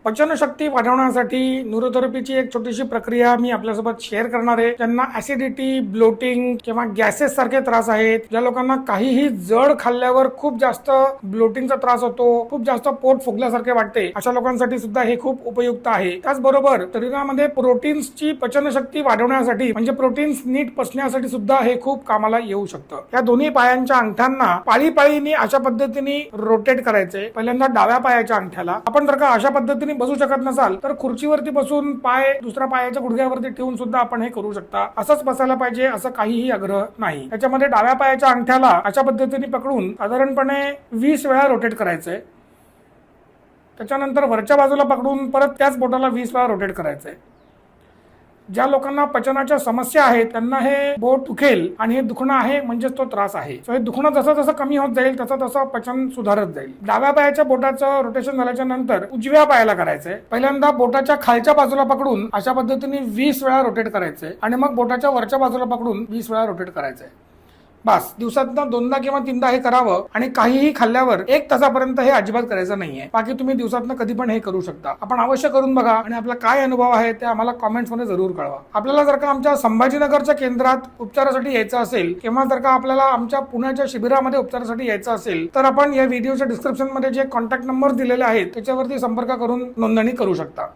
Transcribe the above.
पचनशक्ती वाढवण्यासाठी न्यूरोथेरपीची एक छोटीशी प्रक्रिया मी आपल्यासोबत शेअर करणार आहे. ज्यांना ऍसिडिटी, ब्लोटिंग किंवा गॅसेस सारखे त्रास आहेत, ज्या लोकांना काहीही जड खाल्ल्यावर खूप जास्त ब्लोटिंगचा त्रास होतो, खूप जास्त पोट फुगल्यासारखे वाटते, अशा लोकांसाठी सुद्धा हे खूप उपयुक्त आहे. त्याचबरोबर शरीरामध्ये प्रोटीन्सची पचनशक्ती वाढवण्यासाठी म्हणजे प्रोटीन्स नीट पचण्यासाठी सुद्धा हे खूप कामाला येऊ शकतं. या दोन्ही पायांच्या अंगठ्यांना पाळीपाळीने अशा पद्धतीने रोटेट करायचे. पहिल्यांदा डाव्या पायाच्या अंगठ्याला आपण जर का अशा पद्धतीने बसू शकत नसाल तर खुर्चीवरती बसून पाय दुसऱ्या पायाच्या गुडघ्यावरती ठेवून सुद्धा आपण हे करू शकता. असंच बसायला पाहिजे असं काहीही आग्रह नाही. त्याच्यामध्ये डाव्या पायाच्या अंगठ्याला अशा पद्धतीने पकडून साधारणपणे 20 वेळा रोटेट करायचंय. त्याच्यानंतर वरच्या बाजूला पकडून परत त्याच बोटाला 20 वेळा रोटेट करायचंय. ज्या लोकांना पचनाच्या समस्या आहेत त्यांना हे बोट दुखेल आणि हे दुखणं आहे म्हणजेच तो त्रास आहे. सो हे दुखणं जसं जसं कमी होत जाईल तसं तसं पचन सुधारत जाईल. डाव्या पायाच्या बोटाचं रोटेशन झाल्याच्या नंतर उजव्या पायाला करायचंय. पहिल्यांदा बोटाच्या खालच्या बाजूला पकडून अशा पद्धतीने 20 वेळा रोटेट करायचंय आणि मग बोटाच्या वरच्या बाजूला पकडून 20 वेळा रोटेट करायचंय. बस दिवसातनं 2दा किंवा 3दा हे करावं आणि काहीही खाल्ल्यावर 1 तासापर्यंत हे अजिबात करायचं नाहीये. बाकी तुम्ही दिवसातनं कधी पण हे करू शकता. आपण अवश्य करून बघा आणि आपला काय अनुभव आहे ते आम्हाला कमेंट्स मध्ये जरूर कळवा. आपल्याला जर का आमच्या संभाजीनगरच्या केंद्रात उपचारासाठी यायचं असेल किंवा जर का आपल्याला आमच्या पुण्याच्या शिबिरामध्ये उपचारासाठी यायचं असेल तर आपण या व्हिडिओच्या डिस्क्रिप्शन मध्ये जे कॉन्टॅक्ट नंबर दिलेले आहेत त्याच्यावरती संपर्क करून नोंदणी करू शकता.